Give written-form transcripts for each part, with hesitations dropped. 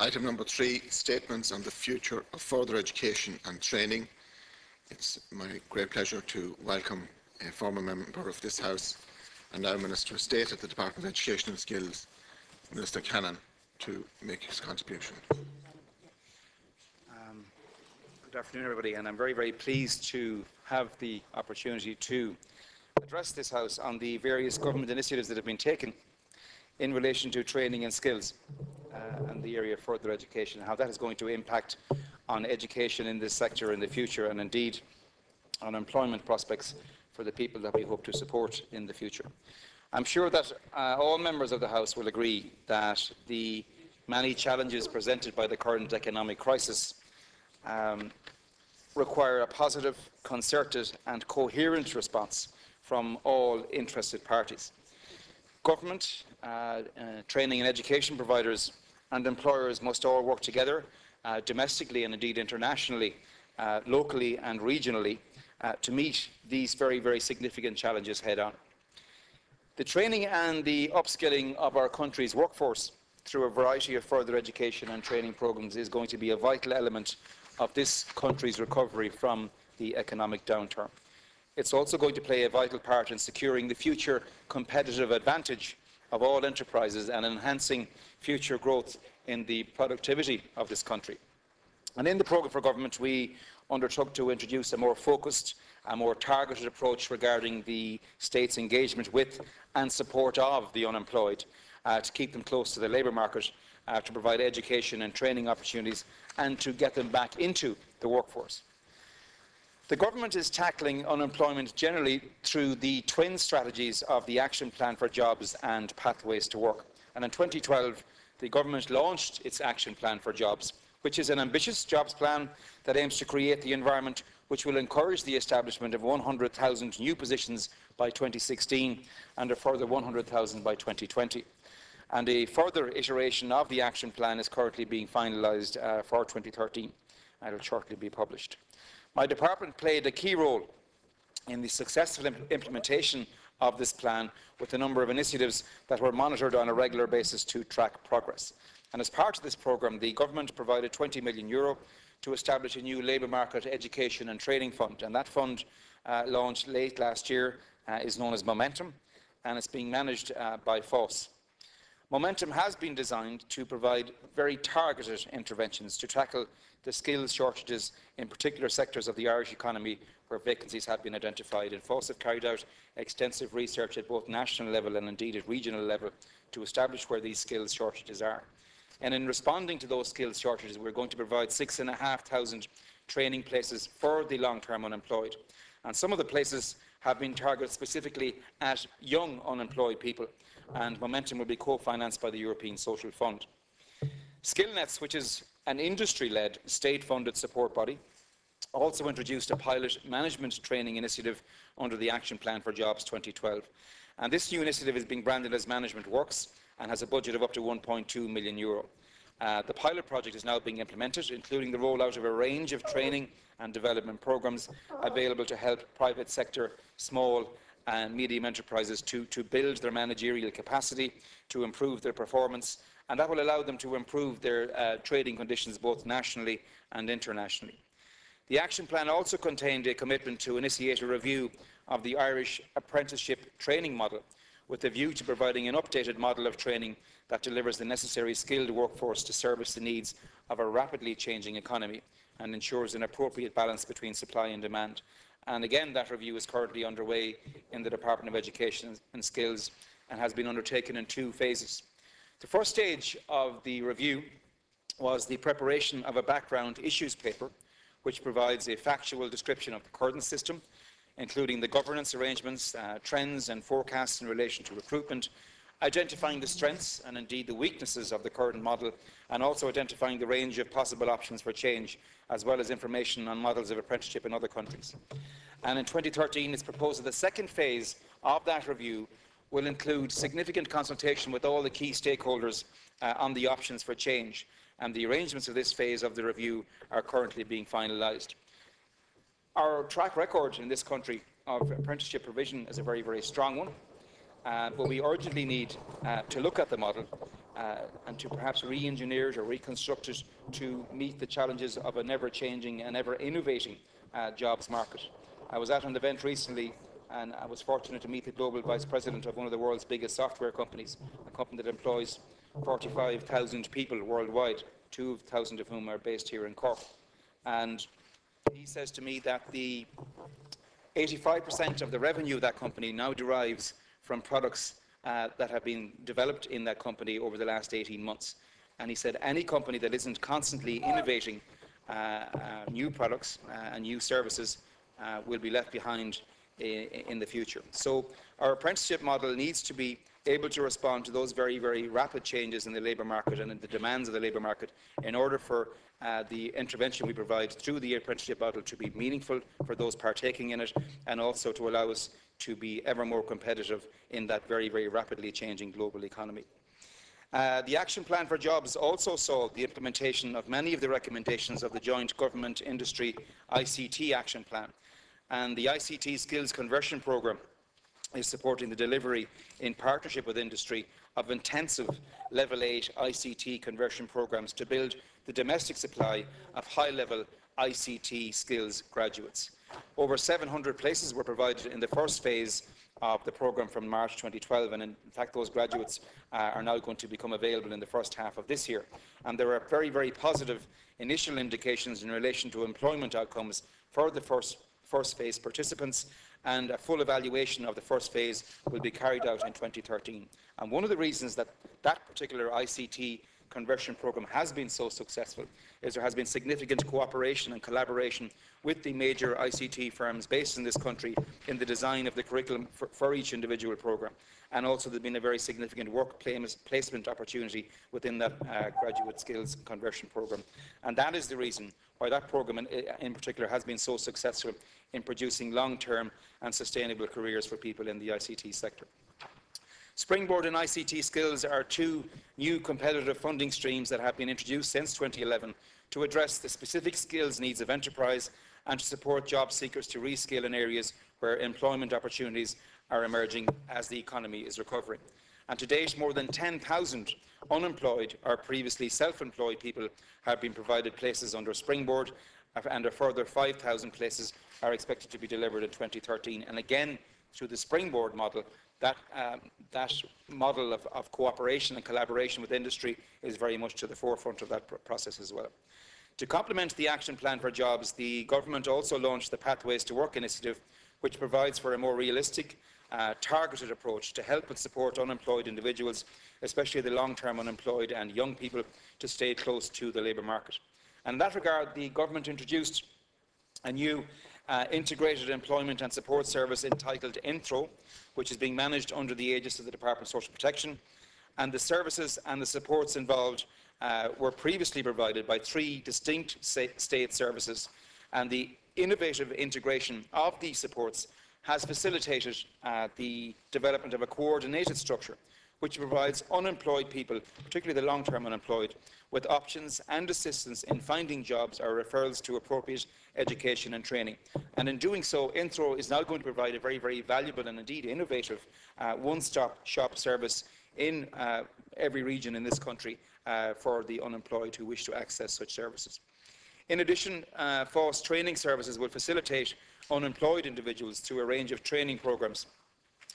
Item number 3, statements on the future of further education and training. It's my great pleasure to welcome a former member of this House and now Minister of State at the Department of Education and Skills, Minister Cannon, to make his contribution. Good afternoon, everybody, and I'm very, very pleased to have the opportunity to address this House on the various government initiatives that have been taken in relation to training and skills and the area of further education, and how that is going to impact on education in this sector in the future, and indeed on employment prospects for the people that we hope to support in the future. I'm sure that all members of the House will agree that the many challenges presented by the current economic crisis require a positive, concerted and coherent response from all interested parties. Government, training and education providers and employers must all work together domestically and indeed internationally, locally and regionally to meet these very, very significant challenges head-on. The training and the upskilling of our country's workforce through a variety of further education and training programmes is going to be a vital element of this country's recovery from the economic downturn. It's also going to play a vital part in securing the future competitive advantage of all enterprises and enhancing future growth in the productivity of this country. And in the programme for government, we undertook to introduce a more focused, a more targeted approach regarding the state's engagement with and support of the unemployed to keep them close to the labour market, to provide education and training opportunities and to get them back into the workforce. The government is tackling unemployment generally through the twin strategies of the Action Plan for Jobs and Pathways to Work. And in 2012, the government launched its Action Plan for Jobs, which is an ambitious jobs plan that aims to create the environment which will encourage the establishment of 100,000 new positions by 2016 and a further 100,000 by 2020. And a further iteration of the action plan is currently being finalised for 2013 and will shortly be published. My department played a key role in the successful implementation of this plan with a number of initiatives that were monitored on a regular basis to track progress. And as part of this programme, the government provided €20 million to establish a new labour market education and training fund. And that fund, launched late last year, is known as Momentum, and it's being managed by FOSS. Momentum has been designed to provide very targeted interventions to tackle the skills shortages in particular sectors of the Irish economy where vacancies have been identified. And FOSS have carried out extensive research at both national level and indeed at regional level to establish where these skills shortages are. And in responding to those skills shortages, we're going to provide 6,500 training places for the long-term unemployed. And some of the places have been targeted specifically at young unemployed people, and Momentum will be co-financed by the European Social Fund. SkillNets, which is an industry-led, state-funded support body, also introduced a pilot management training initiative under the Action Plan for Jobs 2012. And this new initiative is being branded as Management Works and has a budget of up to €1.2 million. The pilot project is now being implemented, including the rollout of a range of training and development programmes available to help private sector, small and medium enterprises to build their managerial capacity, to improve their performance, and that will allow them to improve their trading conditions both nationally and internationally. The action plan also contained a commitment to initiate a review of the Irish apprenticeship training model, with a view to providing an updated model of training that delivers the necessary skilled workforce to service the needs of a rapidly changing economy and ensures an appropriate balance between supply and demand. And again, that review is currently underway in the Department of Education and Skills and has been undertaken in 2 phases. The first stage of the review was the preparation of a background issues paper, which provides a factual description of the current system, including the governance arrangements, trends and forecasts in relation to recruitment, identifying the strengths and indeed the weaknesses of the current model, and also identifying the range of possible options for change, as well as information on models of apprenticeship in other countries. And in 2013, it's proposed that the second phase of that review will include significant consultation with all the key stakeholders on the options for change, and the arrangements of this phase of the review are currently being finalised. Our track record in this country of apprenticeship provision is a very, very strong one, but we urgently need to look at the model and to perhaps re-engineer it or reconstruct it to meet the challenges of an ever-changing and ever-innovating jobs market. I was at an event recently, and I was fortunate to meet the global vice president of one of the world's biggest software companies, a company that employs 45,000 people worldwide, 2,000 of whom are based here in Cork. And he says to me that the 85% of the revenue of that company now derives from products that have been developed in that company over the last 18 months. And he said any company that isn't constantly innovating new products and new services will be left behind in the future. So our apprenticeship model needs to be able to respond to those very, very rapid changes in the labour market and in the demands of the labour market in order for the intervention we provide through the apprenticeship model to be meaningful for those partaking in it, and also to allow us to be ever more competitive in that very, very rapidly changing global economy. The Action Plan for Jobs also saw the implementation of many of the recommendations of the Joint Government Industry ICT Action Plan. And the ICT Skills Conversion Programme is supporting the delivery, in partnership with industry, of intensive Level 8 ICT conversion programmes to build the domestic supply of high-level ICT skills graduates. Over 700 places were provided in the first phase of the programme from March 2012, and in fact those graduates are now going to become available in the first half of this year. And there are very, very positive initial indications in relation to employment outcomes for the first phase participants, and a full evaluation of the first phase will be carried out in 2013. And one of the reasons that that particular ICT conversion programme has been so successful is there has been significant cooperation and collaboration with the major ICT firms based in this country in the design of the curriculum for each individual programme. And also there has been a very significant work placement opportunity within that graduate skills conversion programme. And that is the reason why that programme in particular has been so successful in producing long-term and sustainable careers for people in the ICT sector. Springboard and ICT Skills are two new competitive funding streams that have been introduced since 2011 to address the specific skills needs of enterprise and to support job seekers to reskill in areas where employment opportunities are emerging as the economy is recovering. And to date, more than 10,000 unemployed or previously self-employed people have been provided places under Springboard, and a further 5,000 places are expected to be delivered in 2013. And again, through the Springboard model, that model of cooperation and collaboration with industry is very much to the forefront of that process as well. To complement the Action Plan for Jobs, the Government also launched the Pathways to Work initiative, which provides for a more realistic, targeted approach to help and support unemployed individuals, especially the long-term unemployed and young people, to stay close to the labour market. And in that regard, the Government introduced a new integrated employment and support service entitled Intro, which is being managed under the aegis of the Department of Social Protection. And the services and the supports involved were previously provided by 3 distinct state services, and the innovative integration of these supports has facilitated the development of a coordinated structure which provides unemployed people, particularly the long-term unemployed, with options and assistance in finding jobs or referrals to appropriate education and training. And in doing so, Intro is now going to provide a very, very valuable and indeed innovative one-stop shop service in every region in this country for the unemployed who wish to access such services. In addition, FOSS training services will facilitate unemployed individuals through a range of training programmes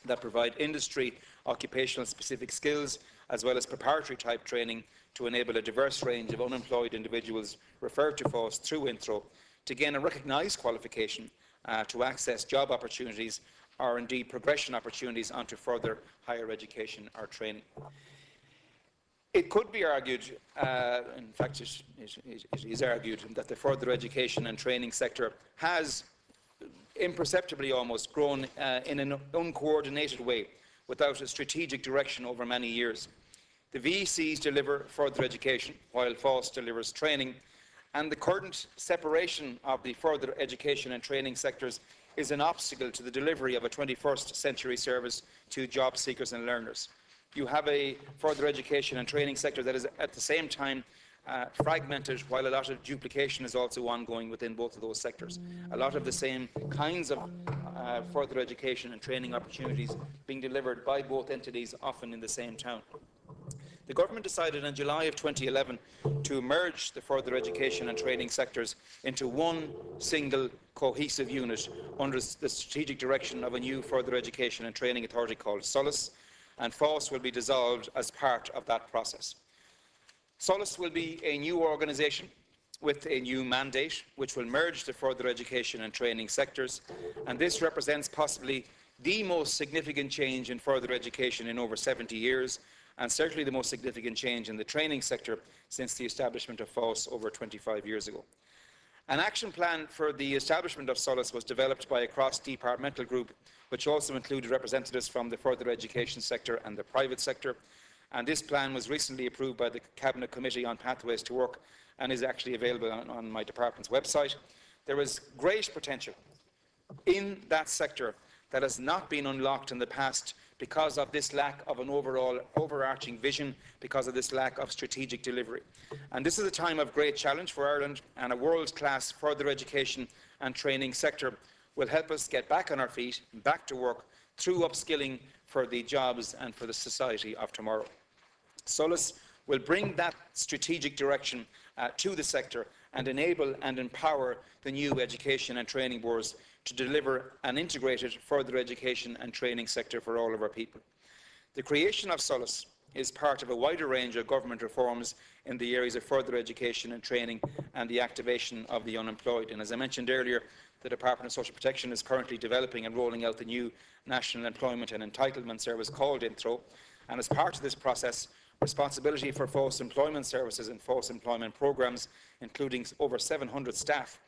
that provide industry occupational specific skills as well as preparatory type training to enable a diverse range of unemployed individuals referred to FOSS through Intro to gain a recognised qualification to access job opportunities or indeed progression opportunities onto further higher education or training. It could be argued, in fact it is argued, that the further education and training sector has imperceptibly almost grown in an uncoordinated way without a strategic direction over many years. The VECs deliver further education while FOSS delivers training, and the current separation of the further education and training sectors is an obstacle to the delivery of a 21st century service to job seekers and learners. You have a further education and training sector that is at the same time fragmented, while a lot of duplication is also ongoing within both of those sectors. A lot of the same kinds of further education and training opportunities being delivered by both entities, often in the same town. The Government decided in July of 2011 to merge the further education and training sectors into one single cohesive unit under the strategic direction of a new further education and training authority called SOLAS, and FÁS will be dissolved as part of that process. SOLAS will be a new organisation with a new mandate, which will merge the further education and training sectors, and this represents possibly the most significant change in further education in over 70 years, and certainly the most significant change in the training sector since the establishment of FÁS over 25 years ago. An action plan for the establishment of SOLAS was developed by a cross-departmental group, which also included representatives from the further education sector and the private sector, and this plan was recently approved by the Cabinet Committee on Pathways to Work and is actually available on my department's website. There is great potential in that sector that has not been unlocked in the past because of this lack of an overall overarching vision, because of this lack of strategic delivery. And this is a time of great challenge for Ireland, and a world-class further education and training sector will help us get back on our feet, back to work, through upskilling for the jobs and for the society of tomorrow. SOLAS will bring that strategic direction to the sector and enable and empower the new education and training boards to deliver an integrated further education and training sector for all of our people. The creation of SOLAS is part of a wider range of government reforms in the areas of further education and training and the activation of the unemployed. And as I mentioned earlier, the Department of Social Protection is currently developing and rolling out the new National Employment and Entitlement Service called INTRO, and as part of this process, responsibility for FÁS employment services and FÁS employment programmes, including over 700 staff,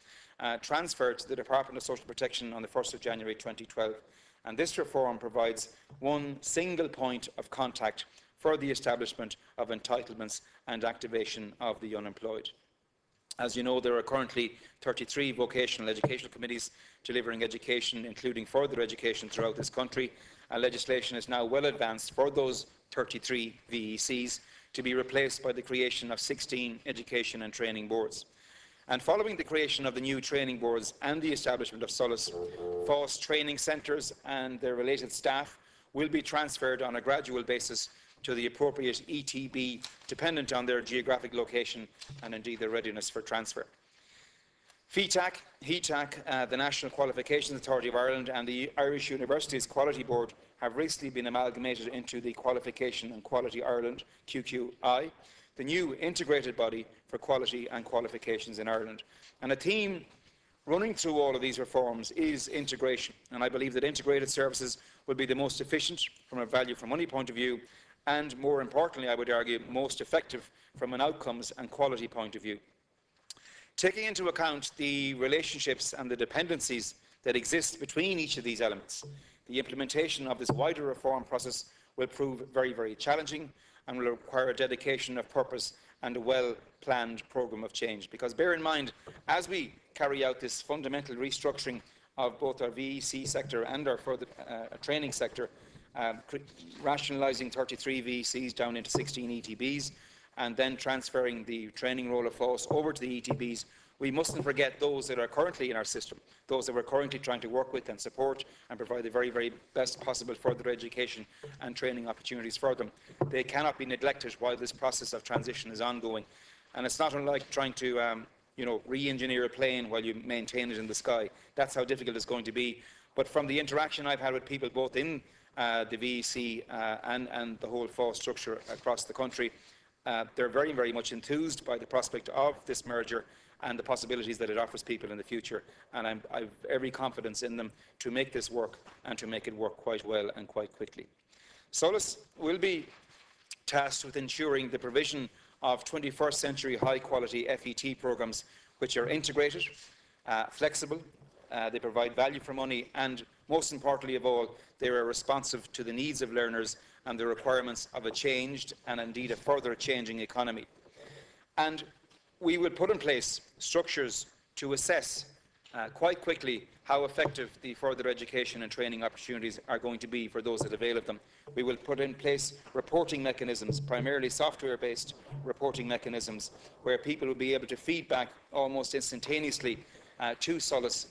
transferred to the Department of Social Protection on the 1st of January 2012. And this reform provides one single point of contact for the establishment of entitlements and activation of the unemployed. As you know, there are currently 33 vocational educational committees delivering education, including further education, throughout this country, and legislation is now well advanced for those 33 VECs to be replaced by the creation of 16 education and training boards. And following the creation of the new training boards and the establishment of SOLAS, FÁS training centres and their related staff will be transferred on a gradual basis to the appropriate ETB, dependent on their geographic location and indeed their readiness for transfer. HETAC, the National Qualifications Authority of Ireland, and the Irish Universities Quality Board have recently been amalgamated into the Qualification and Quality Ireland, QQI, the new integrated body for quality and qualifications in Ireland. And a theme running through all of these reforms is integration, and I believe that integrated services will be the most efficient from a value for money point of view, and more importantly, I would argue, most effective from an outcomes and quality point of view. Taking into account the relationships and the dependencies that exist between each of these elements, the implementation of this wider reform process will prove very, very challenging and will require a dedication of purpose and a well-planned programme of change. Because bear in mind, as we carry out this fundamental restructuring of both our VEC sector and our further training sector, rationalising 33 VECs down into 16 ETBs, and then transferring the training role of FÁS over to the ETBs, we mustn't forget those that are currently in our system, those that we're currently trying to work with and support and provide the very, very best possible further education and training opportunities for them. They cannot be neglected while this process of transition is ongoing. And it's not unlike trying to re-engineer a plane while you maintain it in the sky. That's how difficult it's going to be. But from the interaction I've had with people both in the VEC and the whole FÁS structure across the country, they're very, very much enthused by the prospect of this merger and the possibilities that it offers people in the future. And I've every confidence in them to make this work and to make it work quite well and quite quickly. SOLAS will be tasked with ensuring the provision of 21st century high-quality FET programmes which are integrated, flexible, they provide value for money, and most importantly of all, they are responsive to the needs of learners and the requirements of a changed and indeed a further changing economy. And we will put in place structures to assess quite quickly how effective the further education and training opportunities are going to be for those that avail of them. We will put in place reporting mechanisms, primarily software-based reporting mechanisms, where people will be able to feed back almost instantaneously to SOLAS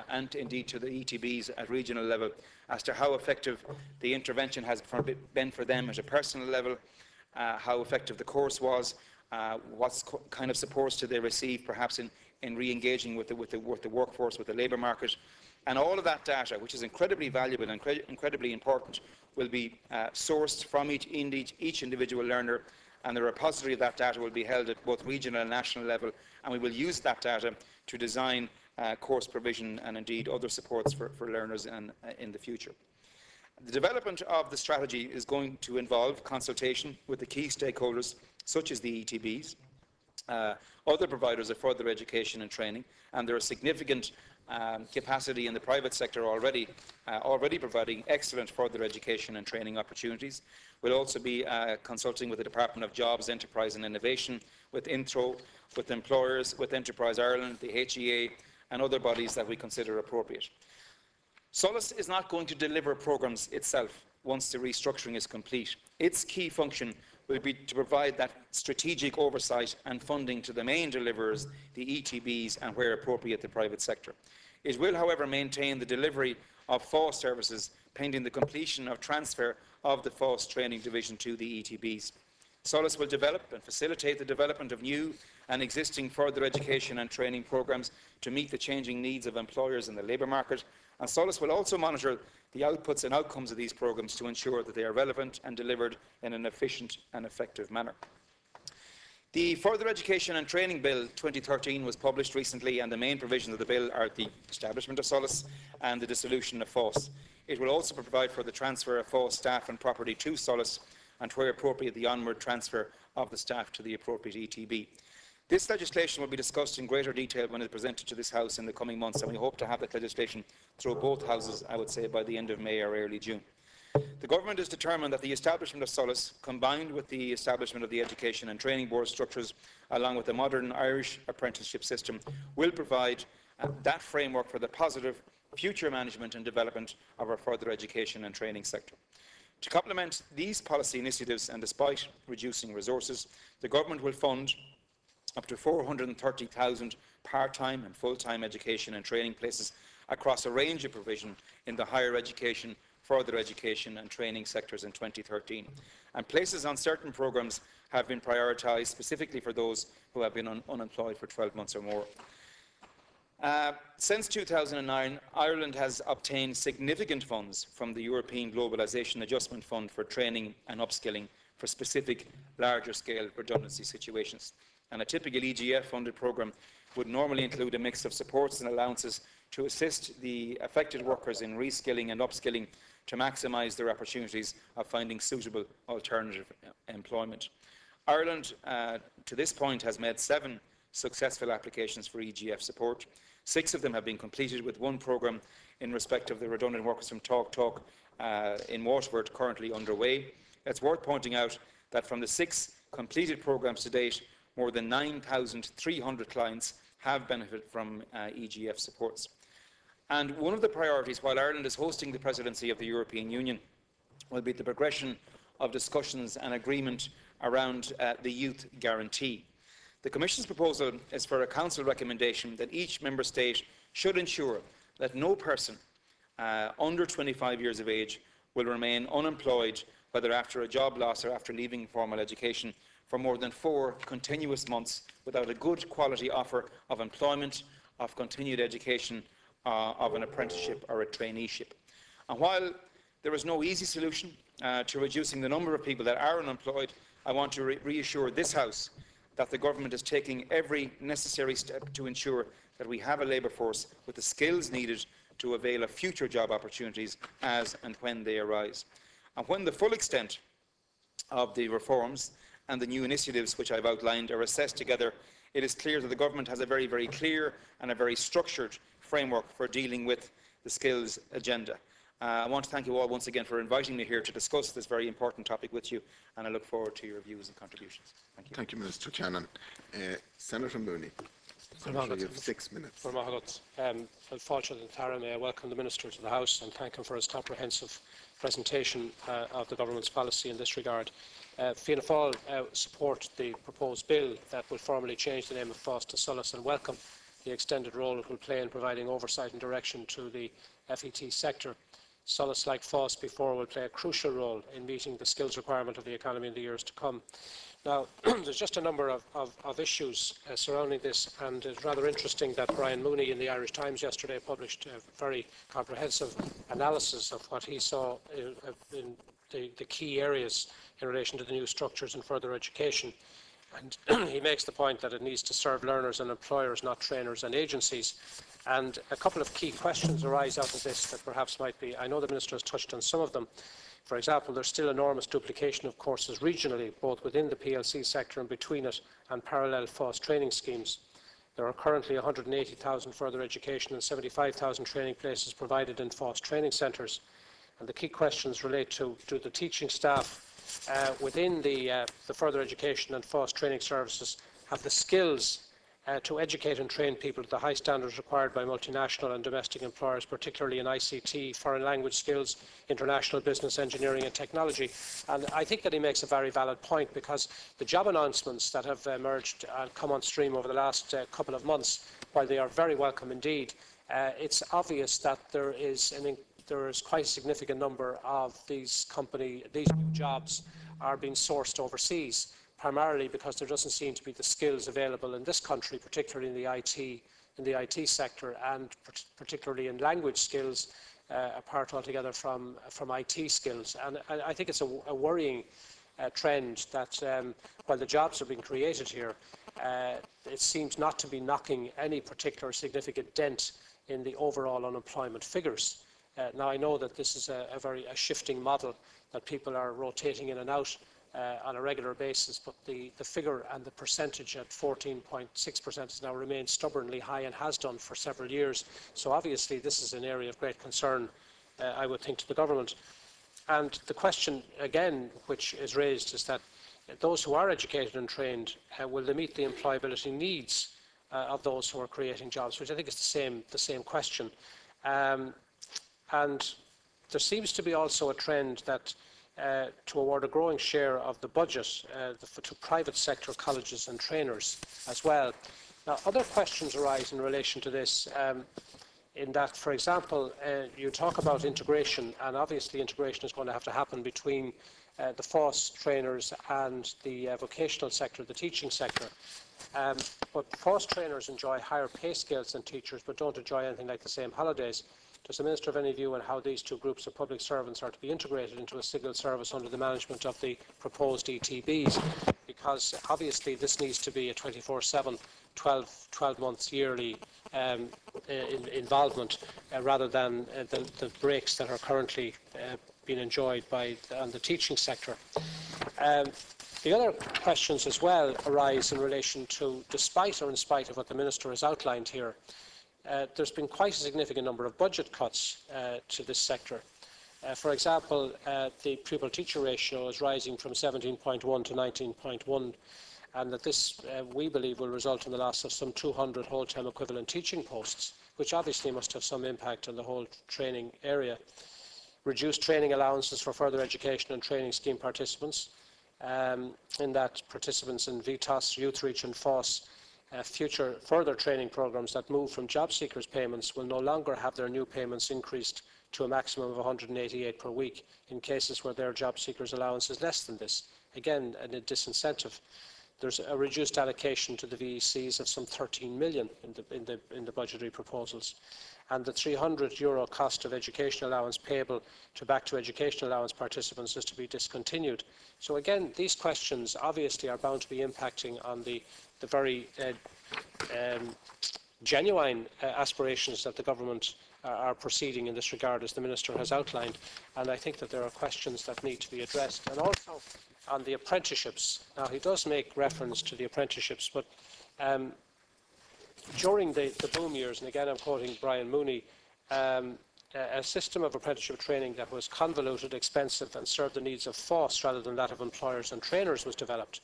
and indeed to the ETBs at regional level as to how effective the intervention has been for them at a personal level, how effective the course was, what kind of supports did they receive, perhaps in re-engaging with the workforce, with the labour market. And all of that data, which is incredibly valuable and incredibly important, will be sourced from each individual learner, and the repository of that data will be held at both regional and national level, and we will use that data to design course provision and indeed other supports for learners in the future. The development of the strategy is going to involve consultation with the key stakeholders, such as the ETBs, other providers of further education and training, and there is significant capacity in the private sector already providing excellent further education and training opportunities. We'll also be consulting with the Department of Jobs, Enterprise and Innovation, with Intro, with employers, with Enterprise Ireland, the HEA and other bodies that we consider appropriate. Solas is not going to deliver programmes itself once the restructuring is complete. Its key function will be to provide that strategic oversight and funding to the main deliverers, the ETBs, and where appropriate, the private sector. It will, however, maintain the delivery of FÁS services pending the completion of transfer of the FÁS training division to the ETBs. Solas will develop and facilitate the development of new and existing further education and training programmes to meet the changing needs of employers in the labour market, and Solas will also monitor the outputs and outcomes of these programmes to ensure that they are relevant and delivered in an efficient and effective manner. The Further Education and Training Bill 2013 was published recently, and the main provisions of the bill are the establishment of Solas and the dissolution of FÁS. It will also provide for the transfer of FÁS staff and property to Solas, and where appropriate, the onward transfer of the staff to the appropriate ETB. This legislation will be discussed in greater detail when it is presented to this House in the coming months, and we hope to have that legislation through both Houses, I would say, by the end of May or early June. The Government is determined that the establishment of Solas, combined with the establishment of the Education and Training Board structures, along with the modern Irish apprenticeship system, will provide that framework for the positive future management and development of our further education and training sector. To complement these policy initiatives, and despite reducing resources, the Government will fund up to 430,000 part-time and full-time education and training places across a range of provision in the higher education, further education and training sectors in 2013. And places on certain programmes have been prioritised specifically for those who have been unemployed for 12 months or more. Since 2009, Ireland has obtained significant funds from the European Globalisation Adjustment Fund for training and upskilling for specific larger-scale redundancy situations. And a typical EGF-funded programme would normally include a mix of supports and allowances to assist the affected workers in reskilling and upskilling to maximise their opportunities of finding suitable alternative employment. Ireland, to this point, has made 7 successful applications for EGF support. 6 of them have been completed, with 1 programme in respect of the redundant workers from Talk in Waterford currently underway. It's worth pointing out that from the 6 completed programmes to date, more than 9,300 clients have benefited from EGF supports. And one of the priorities, while Ireland is hosting the presidency of the European Union, will be the progression of discussions and agreement around the Youth Guarantee. The Commission's proposal is for a Council recommendation that each Member State should ensure that no person under 25 years of age will remain unemployed, whether after a job loss or after leaving formal education, for more than 4 continuous months without a good quality offer of employment, of continued education, of an apprenticeship or a traineeship. And while there is no easy solution to reducing the number of people that are unemployed, I want to reassure this House that the Government is taking every necessary step to ensure that we have a labour force with the skills needed to avail of future job opportunities as and when they arise. And when the full extent of the reforms and the new initiatives which I have outlined are assessed together, it is clear that the Government has a very, very clear and a very structured framework for dealing with the skills agenda. I want to thank you all once again for inviting me here to discuss this very important topic with you, and I look forward to your views and contributions. Thank you. Thank you, Minister Seanad. Senator Mooney, Senator, you have 6 minutes. May I welcome the Minister to the House and thank him for his comprehensive presentation of the Government's policy in this regard. Fianna Fáil support the proposed bill that will formally change the name of FÁS to Solas, and welcome the extended role it will play in providing oversight and direction to the FET sector. Solace like FOSS before will play a crucial role in meeting the skills requirement of the economy in the years to come. Now, there's just a number of issues surrounding this, and it's rather interesting that Brian Mooney in the Irish Times yesterday published a very comprehensive analysis of what he saw in the key areas in relation to the new structures in further education. And he makes the point that it needs to serve learners and employers, not trainers and agencies. And a couple of key questions arise out of this that perhaps might be, I know the Minister has touched on some of them. For example, there's still enormous duplication of courses regionally, both within the PLC sector and between it, and parallel FOSS training schemes. There are currently 180,000 further education and 75,000 training places provided in FOSS training centres. And the key questions relate to do the teaching staff within the further education and FOSS training services have the skills to educate and train people to the high standards required by multinational and domestic employers, particularly in ICT, foreign language skills, international business, engineering and technology. And I think that he makes a very valid point, because the job announcements that have emerged and come on stream over the last couple of months, while they are very welcome indeed, it's obvious that there is quite a significant number of these new jobs are being sourced overseas, primarily because there doesn't seem to be the skills available in this country, particularly in the IT sector, and particularly in language skills, apart altogether from IT skills. And I think it's a worrying trend that while the jobs are being created here, it seems not to be knocking any particular significant dent in the overall unemployment figures. Now, I know that this is a shifting model, that people are rotating in and out on a regular basis, but the figure and the percentage at 14.6% has now remained stubbornly high and has done for several years. So obviously this is an area of great concern, I would think, to the government. And the question, again, which is raised is that those who are educated and trained, will they meet the employability needs of those who are creating jobs, which I think is the same question. And there seems to be also a trend that to award a growing share of the budget to private sector colleges and trainers as well. Now, other questions arise in relation to this, in that, for example, you talk about integration, and obviously integration is going to have to happen between the FOSS trainers and the vocational sector, the teaching sector. But FOSS trainers enjoy higher pay scales than teachers, but don't enjoy anything like the same holidays. Does the Minister have any view on how these two groups of public servants are to be integrated into a single service under the management of the proposed ETBs? Because obviously this needs to be a 24/7, 12 months yearly involvement, rather than the breaks that are currently being enjoyed on the teaching sector. The other questions as well arise in relation to, despite or in spite of what the Minister has outlined here, there's been quite a significant number of budget cuts to this sector. For example, the pupil-teacher ratio is rising from 17.1 to 19.1, and that this, we believe, will result in the loss of some 200 whole-time equivalent teaching posts, which obviously must have some impact on the whole training area. Reduced training allowances for further education and training scheme participants, in that participants in VTOS, YouthReach and FOSS future further training programmes that move from job seekers payments will no longer have their new payments increased to a maximum of 188 per week in cases where their job seekers allowance is less than this. Again, a disincentive. There's a reduced allocation to the VECs of some 13 million in the budgetary proposals, and the €300 cost of education allowance payable to back to education allowance participants is to be discontinued. So again, these questions obviously are bound to be impacting on the very genuine aspirations that the government are proceeding in this regard, as the Minister has outlined, and I think that there are questions that need to be addressed. And also on the apprenticeships. Now, he does make reference to the apprenticeships, but during the boom years, and again I'm quoting Brian Mooney, a system of apprenticeship training that was convoluted, expensive and served the needs of FOSS rather than that of employers and trainers was developed.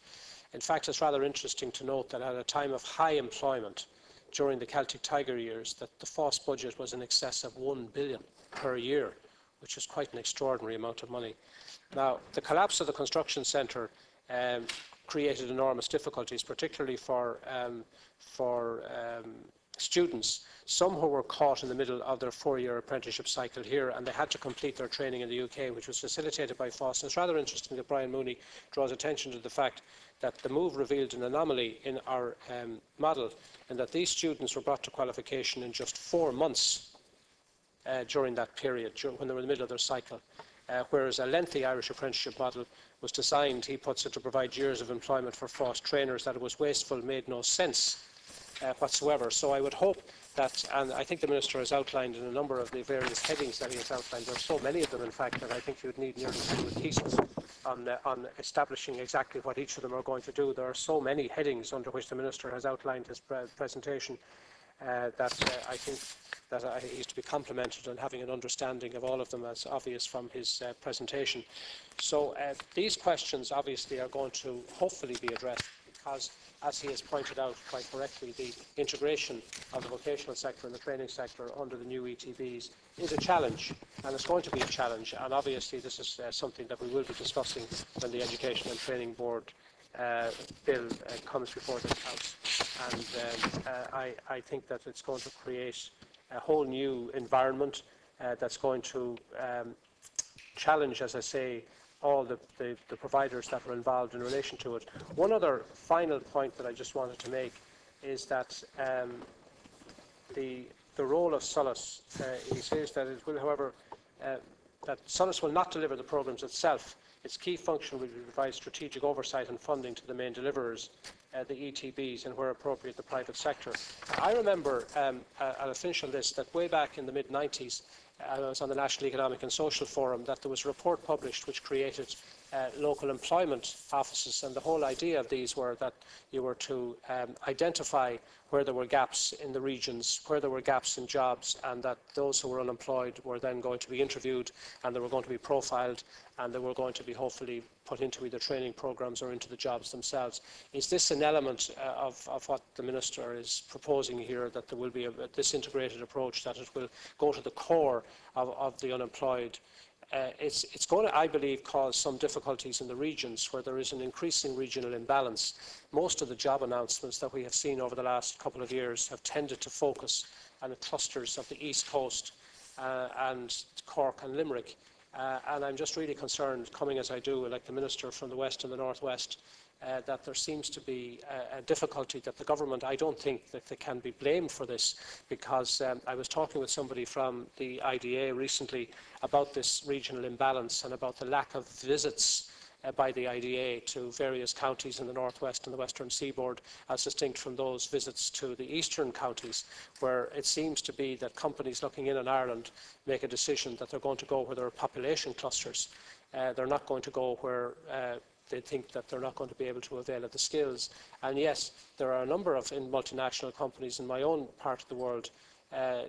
In fact, it's rather interesting to note that at a time of high employment during the Celtic Tiger years, that the FOSS budget was in excess of €1 billion per year, which is quite an extraordinary amount of money. Now, the collapse of the construction centre created enormous difficulties, particularly for students, some who were caught in the middle of their 4-year apprenticeship cycle here, and they had to complete their training in the UK, which was facilitated by FOSS. It's rather interesting that Brian Mooney draws attention to the fact that the move revealed an anomaly in our model, and that these students were brought to qualification in just 4 months during that period, when they were in the middle of their cycle. Whereas a lengthy Irish apprenticeship model was designed, he puts it, to provide years of employment for FOSS trainers. That it was wasteful made no sense whatsoever. So I would hope that, and I think the Minister has outlined in a number of the various headings that he has outlined, there are so many of them in fact that I think you would need nearly to do a thesis on establishing exactly what each of them are going to do. There are so many headings under which the Minister has outlined his presentation that I think that he is to be complimented on having an understanding of all of them, as obvious from his presentation. So these questions obviously are going to hopefully be addressed, because, as he has pointed out quite correctly, the integration of the vocational sector and the training sector under the new ETBs is a challenge, and it's going to be a challenge. And obviously this is something that we will be discussing when the Education and Training Board bill comes before this House. And I think that it's going to create a whole new environment that's going to challenge, as I say, all the providers that are involved in relation to it. One other final point that I just wanted to make is that the role of SOLAS, he says that it will, however, that SOLAS will not deliver the programmes itself. Its key function will be to provide strategic oversight and funding to the main deliverers, the ETBs, and where appropriate the private sector. I remember, and I'll finish on this, that way back in the mid-90s, I was on the National Economic and Social Forum, that there was a report published which created local employment offices, and the whole idea of these were that you were to identify where there were gaps in the regions, where there were gaps in jobs, and that those who were unemployed were then going to be interviewed, and they were going to be profiled, and they were going to be hopefully put into either training programmes or into the jobs themselves. Is this an element of what the Minister is proposing here, that there will be this integrated approach, that it will go to the core of the unemployed? It's going to, I believe, cause some difficulties in the regions where there is an increasing regional imbalance. Most of the job announcements that we have seen over the last couple of years have tended to focus on the clusters of the East Coast and Cork and Limerick. And I'm just really concerned, coming as I do, like the Minister, from the West and the North West, that there seems to be a difficulty that the government, I don't think that they can be blamed for this, because I was talking with somebody from the IDA recently about this regional imbalance and about the lack of visits by the IDA to various counties in the North West and the Western Seaboard, as distinct from those visits to the eastern counties, where it seems to be that companies looking in on Ireland make a decision that they're going to go where there are population clusters. They're not going to go where they think that they're not going to be able to avail of the skills. And yes, there are a number of multinational companies in my own part of the world,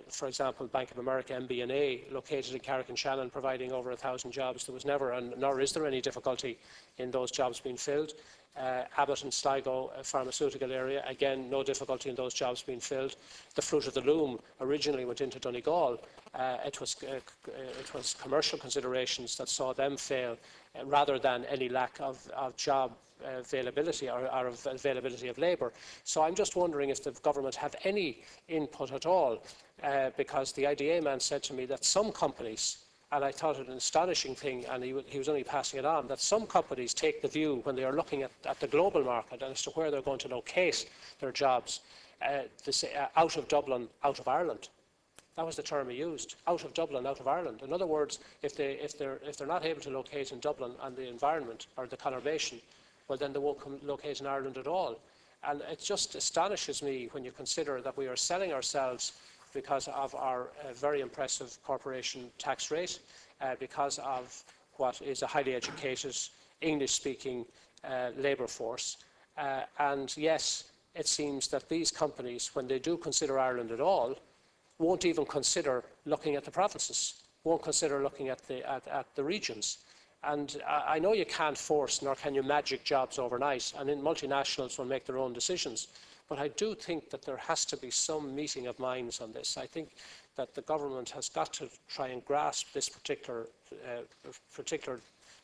for example, Bank of America, MBNA, located in Carrick-on-Shannon, providing over 1,000 jobs. There was never, and nor is there, any difficulty in those jobs being filled. Abbott and Sligo pharmaceutical area, again, no difficulty in those jobs being filled. The Fruit of the Loom originally went into Donegal. It was commercial considerations that saw them fail, rather than any lack of job availability or availability of labour. So I'm just wondering if the government have any input at all, because the IDA man said to me that some companies, and I thought it an astonishing thing, and he was only passing it on, that some companies take the view, when they are looking at the global market and as to where they're going to locate their jobs, out of Dublin, out of Ireland. That was the term he used: out of Dublin, out of Ireland. In other words, if they're not able to locate in Dublin and the environment or the conurbation, well, then they won't locate in Ireland at all. And it just astonishes me when you consider that we are selling ourselves because of our very impressive corporation tax rate, because of what is a highly educated, English-speaking labour force. And yes, it seems that these companies, when they do consider Ireland at all, won't even consider looking at the provinces, won't consider looking at the regions. And I know you can't force, nor can you magic jobs overnight, and multinationals will make their own decisions. But I do think that there has to be some meeting of minds on this. I think that the government has got to try and grasp this particular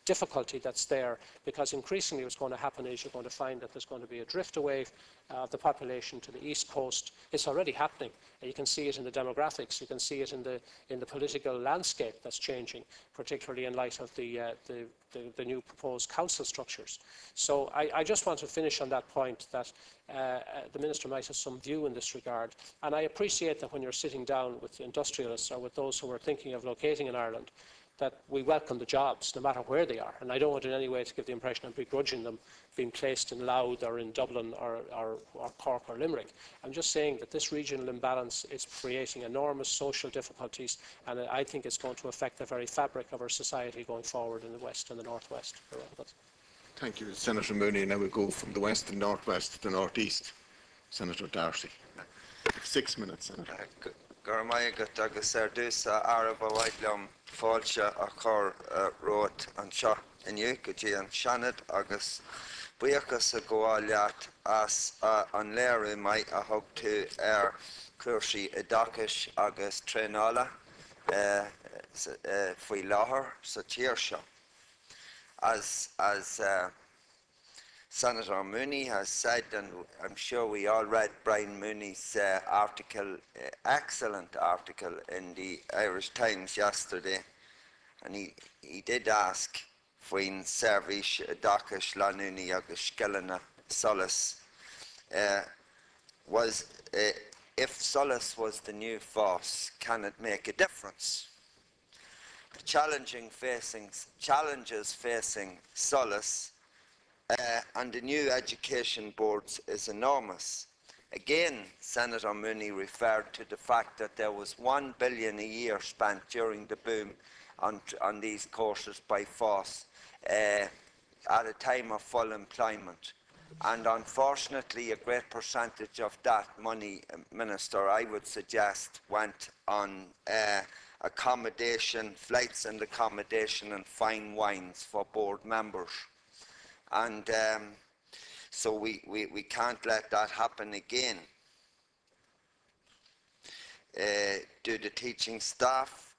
difficulty that's there, because increasingly what's going to happen is you're going to find that there's going to be a drift away of the population to the east coast. It's already happening. You can see it in the demographics. You can see it in the political landscape that's changing, particularly in light of the new proposed council structures. So I just want to finish on that point, that the Minister might have some view in this regard. And I appreciate that when you're sitting down with industrialists or with those who are thinking of locating in Ireland, that we welcome the jobs, no matter where they are. And I don't want in any way to give the impression I'm begrudging them being placed in Louth or in Dublin or Cork or Limerick. I'm just saying that this regional imbalance is creating enormous social difficulties, and I think it's going to affect the very fabric of our society going forward in the west and the northwest. Thank you, Senator Mooney. Now we go from the west and northwest to the northeast. Senator Darcy. 6 minutes, Senator. Gormaigat agus dus Arab Whitelum Falsha a chor wrote and shot in Yukaji and Seanad agus Buikas a goaliat as an Larry mai a hog to Kurshi a Dakish agus Trenala Fui Lahar sa Cheersha. As Senator Mooney has said, and I'm sure we all read Brian Mooney's article, excellent article in the Irish Times yesterday, and he did ask Fuin Servish Dakish Lanuni agus Skellana Solace was if Solace was the new force, can it make a difference? The challenges facing Solace and the new education boards is enormous. Again, Senator Mooney referred to the fact that there was $1 billion a year spent during the boom on these courses by force at a time of full employment. And unfortunately, a great percentage of that money, Minister, I would suggest, went on accommodation, flights and accommodation and fine wines for board members. And so we can't let that happen again. Do the teaching staff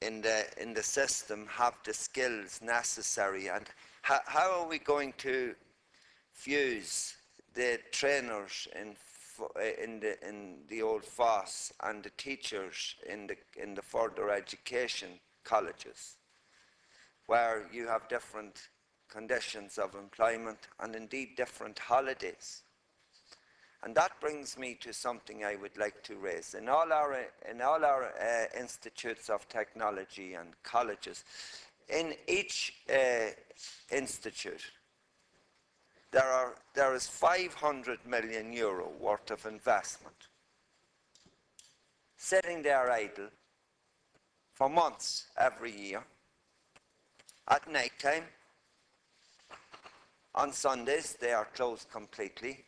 in the system have the skills necessary? And how are we going to fuse the trainers in the old FOSS and the teachers in the further education colleges, where you have different conditions of employment and indeed different holidays? And that brings me to something I would like to raise. In all our institutes of technology and colleges, in each institute there is €500 million worth of investment sitting there idle for months every year. At night time, on Sundays, they are closed completely.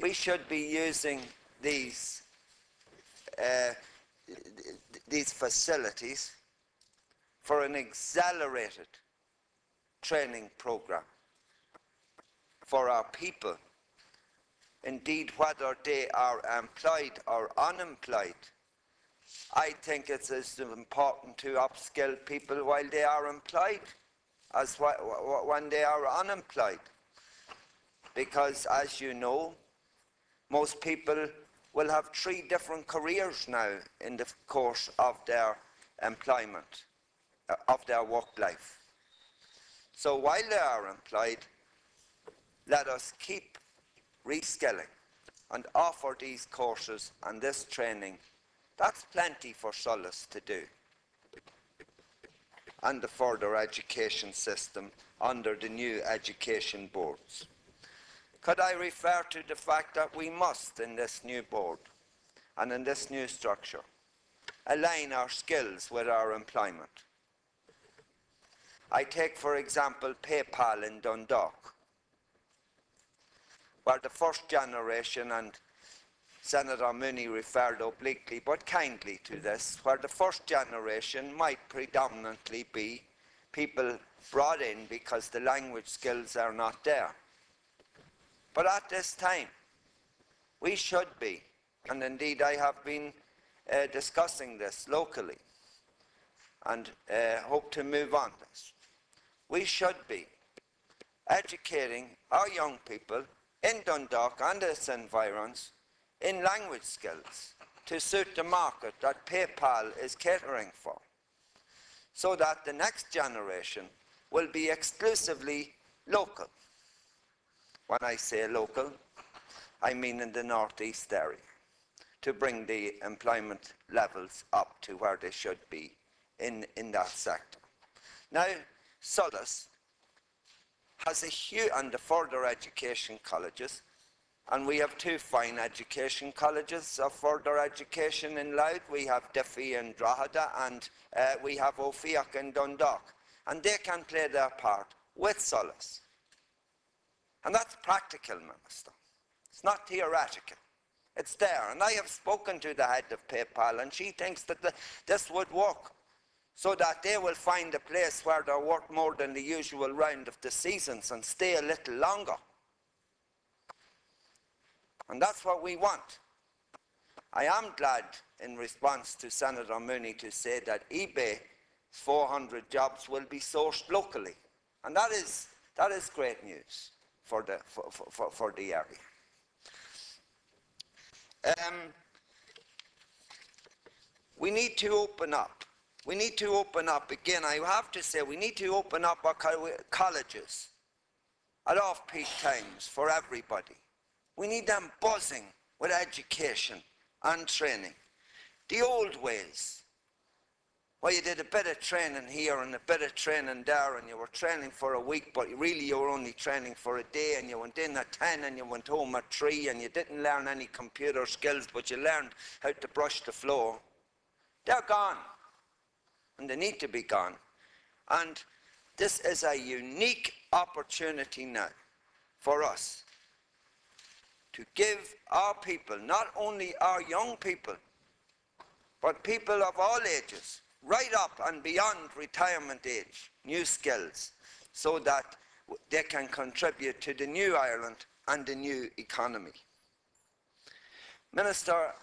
We should be using these facilities for an accelerated training program for our people. Indeed, whether they are employed or unemployed, I think it's as important to upskill people while they are employed as when they are unemployed. Because, as you know, most people will have 3 different careers now in the course of their employment, of their work life. So while they are employed, let us keep reskilling and offer these courses and this training. That's plenty for Solace to do, and the further education system under the new education boards. Could I refer to the fact that we must, in this new board and in this new structure, align our skills with our employment? I take, for example, PayPal in Dundalk, where the first generation, and Senator Mooney referred obliquely but kindly to this, where the first generation might predominantly be people brought in because the language skills are not there. But at this time, we should be, and indeed I have been discussing this locally, and hope to move on this. we should be educating our young people in Dundalk and its environs in language skills to suit the market that PayPal is catering for, so that the next generation will be exclusively local. When I say local, I mean in the northeast area, to bring the employment levels up to where they should be in that sector. Now, Solas has a huge, and the further education colleges, and we have two fine education colleges of further education in Louth. We have Diffie in Drogheda, and we have Oireachtas in Dundalk. And they can play their part with Solas. And that's practical, Minister. It's not theoretical. It's there. And I have spoken to the head of PayPal, and she thinks that this would work, so that they will find a place where they're worth more than the usual round of the seasons and stay a little longer. And that's what we want. I am glad, in response to Senator Mooney, to say that eBay's 400 jobs will be sourced locally. And that is great news for the area. We need to open up. We need to open up again. I have to say, we need to open up our colleges at off-peak times for everybody. We need them buzzing with education and training. The old ways, where you did a bit of training here and a bit of training there, and you were training for a week, but really you were only training for a day, and you went in at 10 and you went home at 3, and you didn't learn any computer skills, but you learned how to brush the floor. They're gone, and they need to be gone. And this is a unique opportunity now for us to give our people, not only our young people, but people of all ages, right up and beyond retirement age, new skills, so that they can contribute to the new Ireland and the new economy. Minister,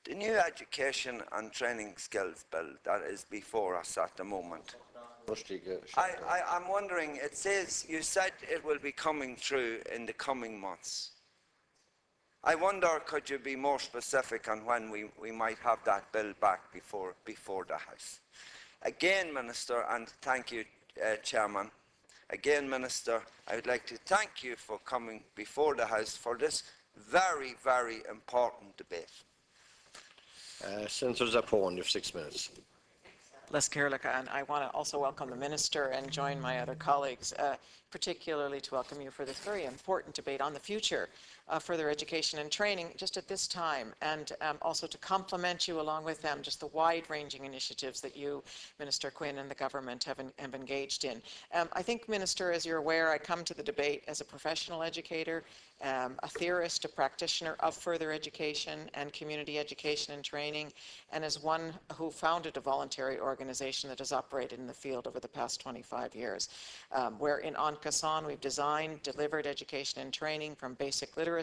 the new education and training skills bill that is before us at the moment, I'm wondering, it says, you said it will be coming through in the coming months. I wonder, could you be more specific on when we might have that bill back before the House? Again, Minister, and thank you, Chairman. Again, Minister, I would like to thank you for coming before the House for this very, very important debate. Senator Zappone, you have 6 minutes. Les Kerlika, and I want to also welcome the Minister and join my other colleagues, particularly to welcome you for this very important debate on the future of further education and training just at this time, and also to compliment you along with them just the wide-ranging initiatives that you, Minister Quinn, and the government have engaged in. I think, Minister, as you're aware, I come to the debate as a professional educator, a theorist, a practitioner of further education and community education and training, and as one who founded a voluntary organization that has operated in the field over the past 25 years, where in An-Kasan we've designed, delivered education and training from basic literacy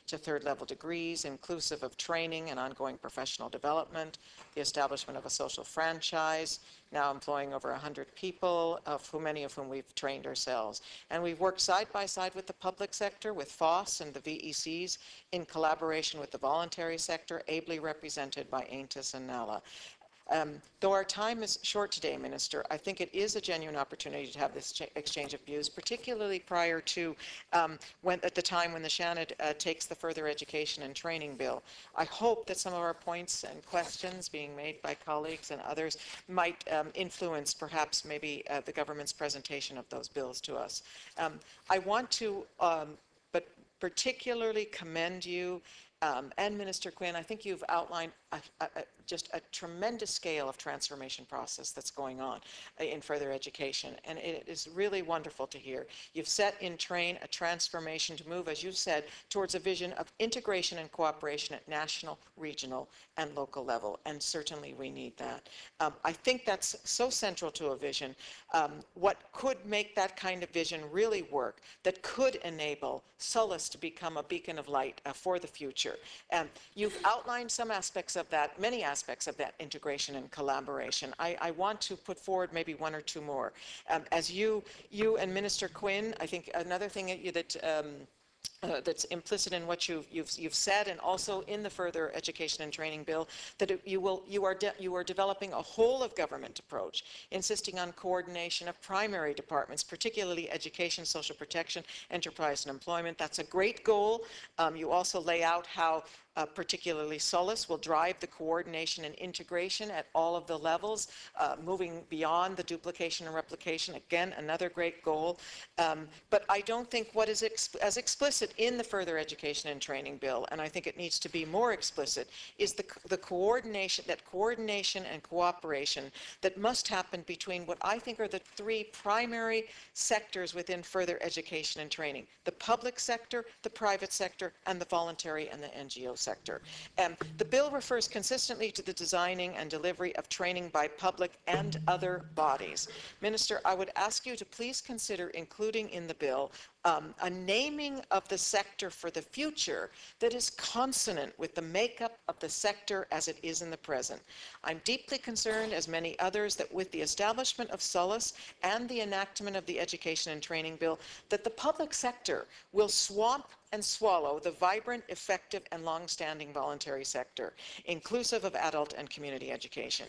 to third-level degrees, inclusive of training and ongoing professional development, the establishment of a social franchise, now employing over 100 people, many of whom we've trained ourselves. And we've worked side by side with the public sector, with FOSS and the VECs, in collaboration with the voluntary sector, ably represented by Éireann and NALA. Though our time is short today, Minister, I think it is a genuine opportunity to have this exchange of views, particularly prior to at the time when the Seanad takes the further education and training bill. I hope that some of our points and questions being made by colleagues and others might influence perhaps maybe the government's presentation of those bills to us. I want to but particularly commend you and Minister Quinn. I think you've outlined just a tremendous scale of transformation process that's going on in further education, and it is really wonderful to hear. You've set in train a transformation to move, as you said, towards a vision of integration and cooperation at national, regional, and local level, and certainly we need that. I think that's so central to a vision. What could make that kind of vision really work, that could enable Solas to become a beacon of light for the future? You've outlined some aspects of that, many aspects aspects of that integration and collaboration. I want to put forward maybe one or two more. As you and Minister Quinn, I think another thing that's implicit in what you've said, and also in the further education and training bill, that you are developing a whole of government approach, insisting on coordination of primary departments, particularly education, social protection, enterprise and employment. That's a great goal. You also lay out how particularly SOLAS will drive the coordination and integration at all of the levels, moving beyond the duplication and replication. Again, another great goal. But I don't think what is as explicit in the further education and training bill, and I think it needs to be more explicit, is the coordination and cooperation that must happen between what I think are the three primary sectors within further education and training: the public sector, the private sector, and the voluntary and the NGO sector. The bill refers consistently to the designing and delivery of training by public and other bodies. Minister, I would ask you to please consider including in the bill a naming of the sector for the future that is consonant with the makeup of the sector as it is in the present. I'm deeply concerned, as many others, that with the establishment of SOLAS and the enactment of the Education and Training Bill, that the public sector will swamp and swallow the vibrant, effective, and long-standing voluntary sector, inclusive of adult and community education.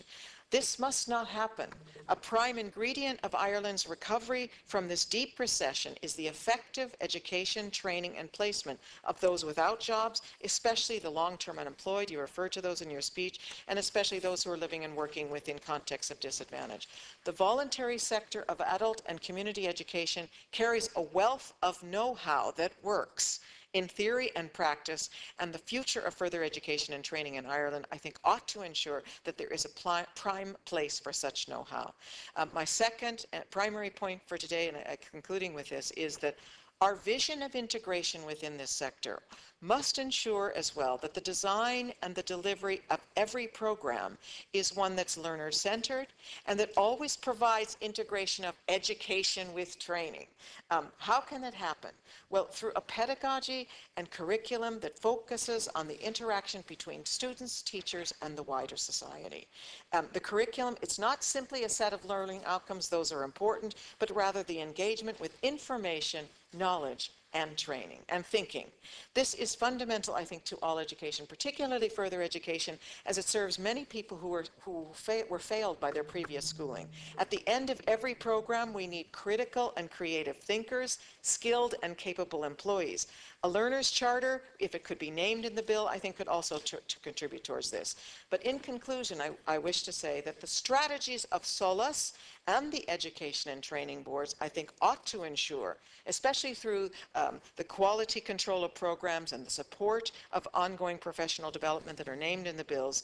This must not happen. A prime ingredient of Ireland's recovery from this deep recession is the effective education, training, and placement of those without jobs, especially the long-term unemployed. You referred to those in your speech, and especially those who are living and working within contexts of disadvantage. The voluntary sector of adult and community education carries a wealth of know-how that works in theory and practice, and the future of further education and training in Ireland, I think, ought to ensure that there is a prime place for such know-how. My second primary point for today, and concluding with this, is that our vision of integration within this sector must ensure as well that the design and the delivery of every program is one that's learner-centered and that always provides integration of education with training. How can that happen? Well, through a pedagogy and curriculum that focuses on the interaction between students, teachers, and the wider society. The curriculum, it's not simply a set of learning outcomes, those are important, but rather the engagement with information, knowledge, and training and thinking. This is fundamental, I think, to all education, particularly further education, as it serves many people who were failed by their previous schooling. At the end of every program, we need critical and creative thinkers, skilled and capable employees. A learner's charter, if it could be named in the bill, I think could also to contribute towards this. But in conclusion, I wish to say that the strategies of SOLAS and the education and training boards, I think, ought to ensure, especially through the quality control of programs and the support of ongoing professional development that are named in the bills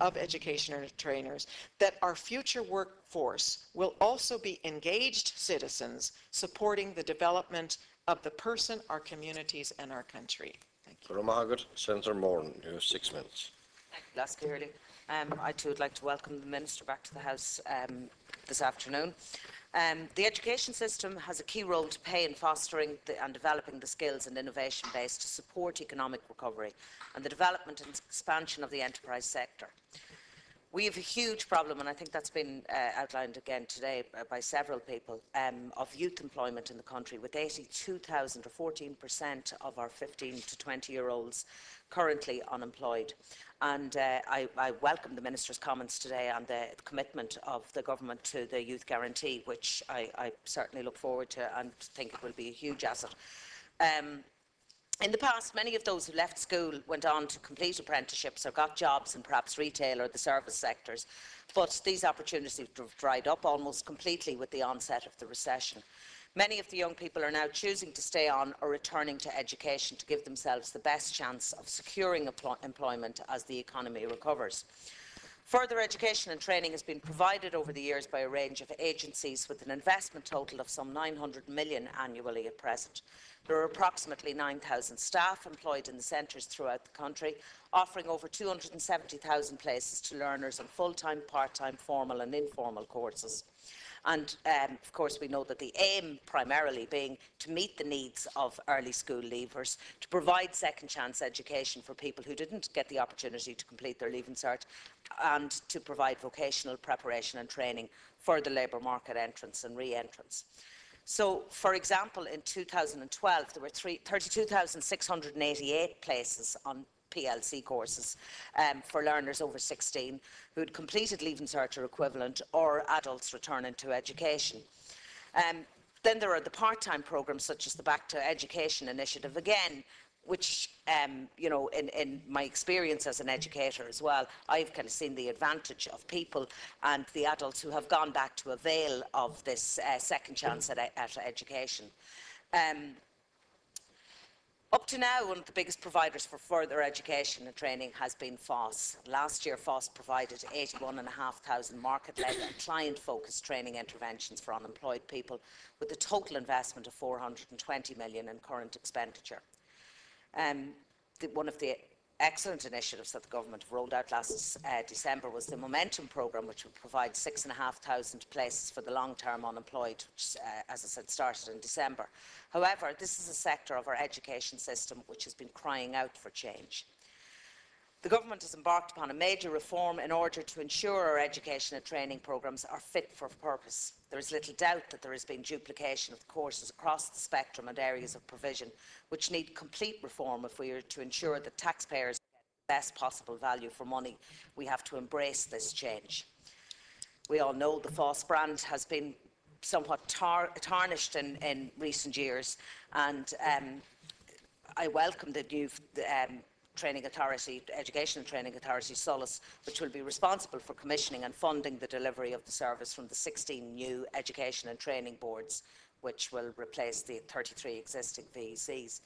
of education and trainers, that our future workforce will also be engaged citizens supporting the development of the person, our communities, and our country. Thank you. Senator Moran, you have 6 minutes. Thank you, I too would like to welcome the Minister back to the House this afternoon. The education system has a key role to play in fostering and developing the skills and innovation base to support economic recovery and the development and expansion of the enterprise sector. We have a huge problem, and I think that's been outlined again today by several people, of youth employment in the country, with 82,000 or 14% of our 15 to 20-year-olds currently unemployed. And I welcome the Minister's comments today on the commitment of the government to the Youth Guarantee, which I certainly look forward to and think it will be a huge asset. In the past, many of those who left school went on to complete apprenticeships or got jobs in perhaps retail or the service sectors, but these opportunities have dried up almost completely with the onset of the recession. Many of the young people are now choosing to stay on or returning to education to give themselves the best chance of securing employment as the economy recovers. Further education and training has been provided over the years by a range of agencies with an investment total of some 900 million annually at present. There are approximately 9,000 staff employed in the centres throughout the country, offering over 270,000 places to learners on full-time, part-time, formal and informal courses. And of course, we know that the aim primarily being to meet the needs of early school leavers, to provide second chance education for people who didn't get the opportunity to complete their Leaving Cert, and to provide vocational preparation and training for the labour market entrance and re-entrance. So, for example, in 2012, there were 32,688 places on PLC courses for learners over 16 who had completed Leaving Cert or equivalent, or adults returning to education. Then there are the part-time programmes such as the Back to Education initiative, again, which, you know, in my experience as an educator as well, I've kind of seen the advantage of people and the adults who have gone back to avail of this second chance at education. Up to now, one of the biggest providers for further education and training has been FÁS. Last year, FÁS provided 81,500 market-led and client-focused training interventions for unemployed people, with a total investment of 420 million in current expenditure. One of the excellent initiatives that the government rolled out last December was the Momentum programme, which would provide 6,500 places for the long-term unemployed, which, as I said, started in December. However, this is a sector of our education system which has been crying out for change. The government has embarked upon a major reform in order to ensure our education and training programmes are fit for purpose. There is little doubt that there has been duplication of the courses across the spectrum and areas of provision, which need complete reform if we are to ensure that taxpayers get the best possible value for money. We have to embrace this change. We all know the FÁS brand has been somewhat tarnished in recent years, and I welcome the new Training Authority, Education and Training Authority, SOLAS, which will be responsible for commissioning and funding the delivery of the service from the 16 new education and training boards, which will replace the 33 existing VECs.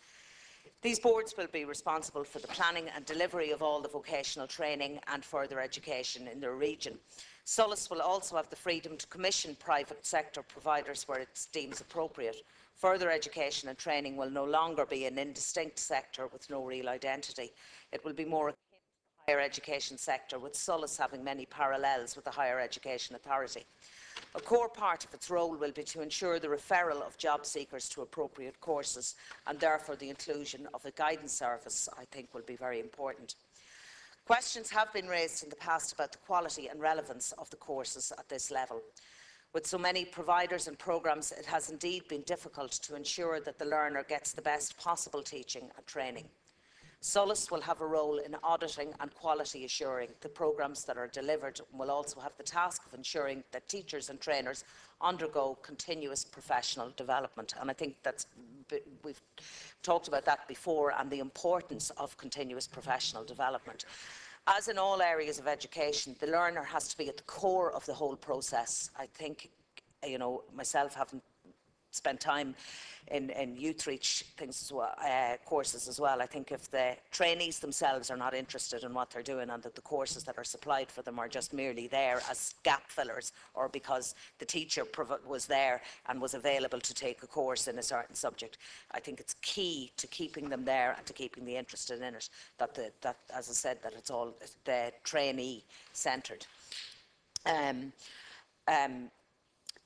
These boards will be responsible for the planning and delivery of all the vocational training and further education in their region. SOLAS will also have the freedom to commission private sector providers where it deems appropriate. Further education and training will no longer be an indistinct sector with no real identity. It will be more akin to the higher education sector, with SOLAS having many parallels with the Higher Education Authority. A core part of its role will be to ensure the referral of job seekers to appropriate courses, and therefore the inclusion of a guidance service, I think, will be very important. Questions have been raised in the past about the quality and relevance of the courses at this level. With so many providers and programmes, it has indeed been difficult to ensure that the learner gets the best possible teaching and training. SOLAS will have a role in auditing and quality assuring the programmes that are delivered, and will also have the task of ensuring that teachers and trainers undergo continuous professional development. And I think we've talked about that before, and the importance of continuous professional development. As in all areas of education, the learner has to be at the core of the whole process. I think, you know, myself having spent time in youth reach things as well, courses as well, I think if the trainees themselves are not interested in what they're doing, and that the courses that are supplied for them are just merely there as gap fillers, or because the teacher was there and was available to take a course in a certain subject, I think it's key to keeping them there and to keeping the interest in it, that as I said, that it's all the trainee centred.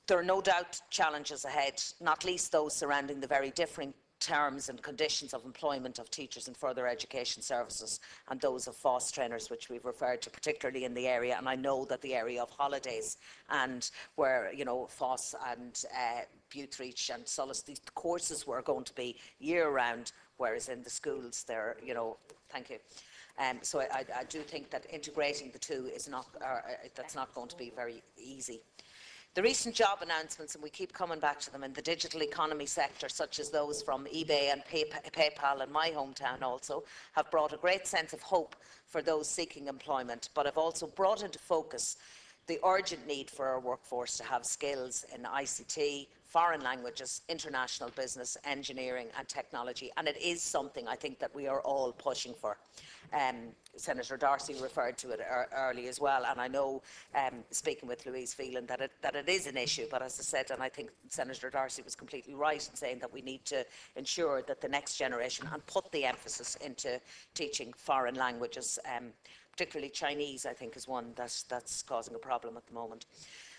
There are no doubt challenges ahead, not least those surrounding the very differing terms and conditions of employment of teachers in further education services and those of FÁS trainers, which we've referred to, particularly in the area, and I know that the area of holidays, and where, you know, FÁS and Youth Reach and SOLAS, these courses were going to be year-round, whereas in the schools they're, you know, thank you. So I do think that integrating the two is not, that's not going to be very easy. The recent job announcements, and we keep coming back to them, in the digital economy sector, such as those from eBay and PayPal in my hometown also, have brought a great sense of hope for those seeking employment, but have also brought into focus the urgent need for our workforce to have skills in ICT, foreign languages, international business, engineering and technology, and it is something I think that we are all pushing for. Senator Darcy referred to it early as well, and I know, speaking with Louise Phelan, that it is an issue, but as I said, and I think Senator Darcy was completely right in saying that we need to ensure that the next generation, and put the emphasis into teaching foreign languages, particularly Chinese, I think, is one that's causing a problem at the moment.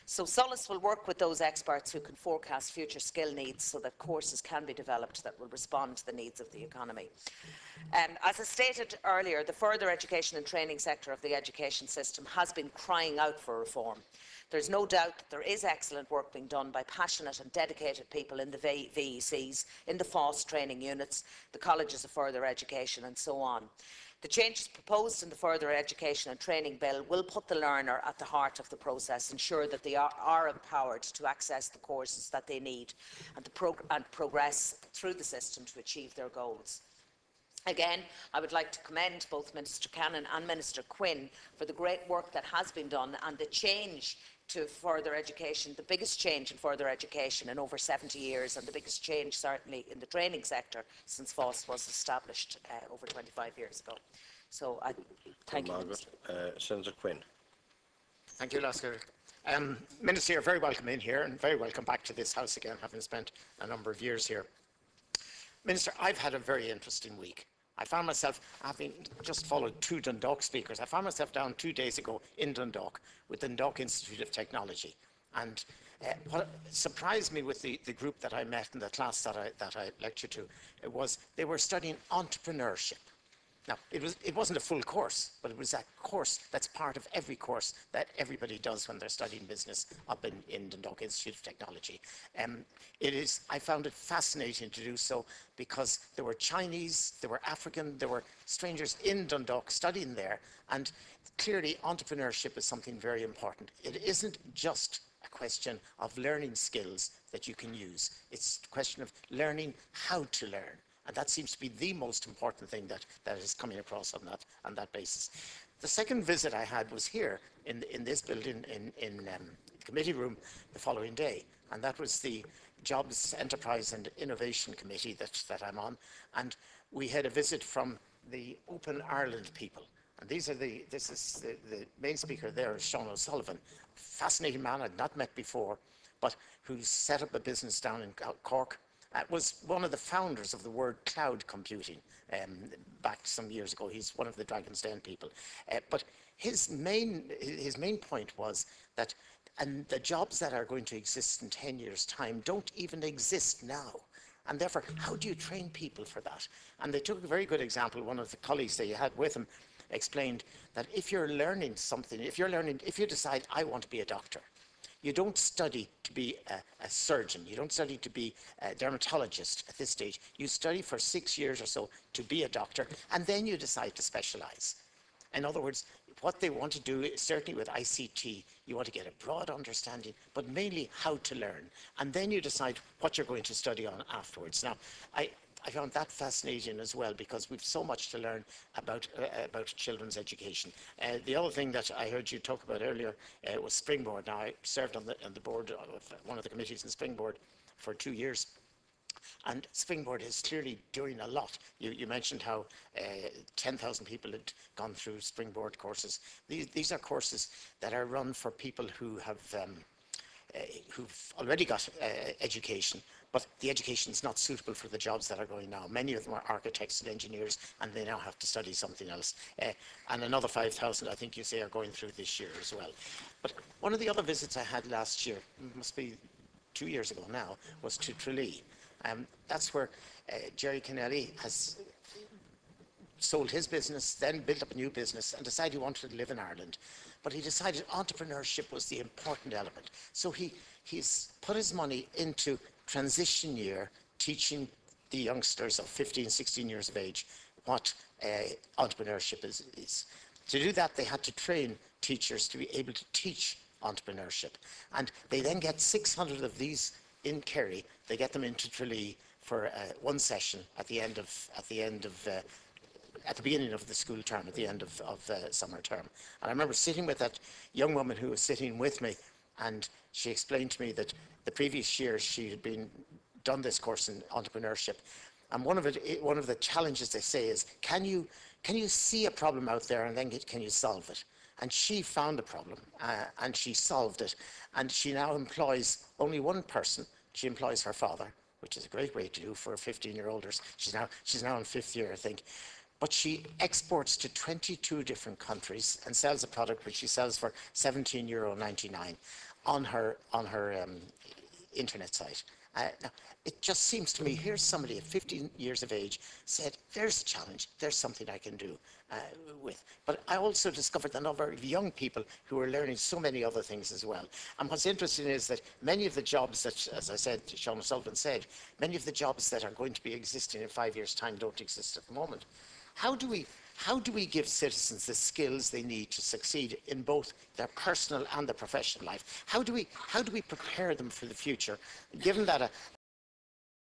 So Solus will work with those experts who can forecast future skill needs so that courses can be developed that will respond to the needs of the economy. As I stated earlier, the further education and training sector of the education system has been crying out for reform. There's no doubt that there is excellent work being done by passionate and dedicated people in the VECs, in the FOSS training units, the colleges of further education and so on. The changes proposed in the Further Education and Training Bill will put the learner at the heart of the process, ensure that they are empowered to access the courses that they need and progress through the system to achieve their goals. Again, I would like to commend both Minister Cannon and Minister Quinn for the great work that has been done and the change to further education, the biggest change in further education in over 70 years and the biggest change certainly in the training sector since FOSS was established over 25 years ago. So I thank you, Minister. Senator Quinn. Thank you, Lasker. Minister, you're very welcome in here and very welcome back to this House again, having spent a number of years here. Minister, I've had a very interesting week. I found myself, having just followed two Dundalk speakers, I found myself down 2 days ago in Dundalk with the Dundalk Institute of Technology. And what surprised me with the group that I met in the class that I lectured to was they were studying entrepreneurship. Now, it wasn't a full course, but it was a course that's part of every course that everybody does when they're studying business up in Dundalk Institute of Technology. I found it fascinating to do so because there were Chinese, there were African, there were strangers in Dundalk studying there, and clearly entrepreneurship is something very important. It isn't just a question of learning skills that you can use. It's a question of learning how to learn. And that seems to be the most important thing that is coming across on that basis. The second visit I had was here in this building in the committee room the following day. And that was the Jobs, Enterprise and Innovation Committee that I'm on. And we had a visit from the Open Ireland people. And this is the main speaker there is Sean O'Sullivan. Fascinating man I'd not met before, but who's set up a business down in Cork. Was one of the founders of the word cloud computing back some years ago. He's one of the Dragon's Den people. But his main point was that the jobs that are going to exist in 10 years' time don't even exist now. And therefore, how do you train people for that? And they took a very good example. One of the colleagues that you had with him explained that if you're learning something, if you decide, I want to be a doctor, you don't study to be a surgeon. You don't study to be a dermatologist at this stage. You study for 6 years or so to be a doctor, and then you decide to specialize. In other words, what they want to do, certainly with ICT, you want to get a broad understanding, but mainly how to learn. And then you decide what you're going to study on afterwards. Now, I found that fascinating as well because we've so much to learn about children's education. The other thing that I heard you talk about earlier was Springboard. Now, I served on the board of one of the committees in Springboard for 2 years. And Springboard is clearly doing a lot. You mentioned how 10,000 people had gone through Springboard courses. These are courses that are run for people who have who've already got education, but the education is not suitable for the jobs that are going now. Many of them are architects and engineers, and they now have to study something else. And another 5,000, I think you say, are going through this year as well. But one of the other visits I had last year, must be 2 years ago now, was to Tralee. That's where Jerry Kennelly has sold his business, then built up a new business and decided he wanted to live in Ireland. But he decided entrepreneurship was the important element. So he's put his money into transition year, teaching the youngsters of 15, 16 years of age what entrepreneurship is. To do that, they had to train teachers to be able to teach entrepreneurship. And they then get 600 of these in Kerry. They get them into Tralee for one session at the beginning of the school term, at the end of the summer term. And I remember sitting with that young woman who was sitting with me, and she explained to me that the previous year she had done this course in entrepreneurship. And one of the challenges they say is, can you see a problem out there and then can you solve it? And she found a problem and she solved it. And she now employs only one person. She employs her father, which is a great way to do for a 15-year-old. She's now in 5th year, I think. But she exports to 22 different countries and sells a product which she sells for €17.99. on her internet site. Now, it just seems to me, here's somebody at 15 years of age said, there's a challenge, there's something I can do with. But I also discovered the number of young people who are learning so many other things as well. And what's interesting is that many of the jobs that, as I said, Sean Sullivan said, many of the jobs that are going to be existing in 5 years' time don't exist at the moment. How do we give citizens the skills they need to succeed in both their personal and their professional life? How do we prepare them for the future, given that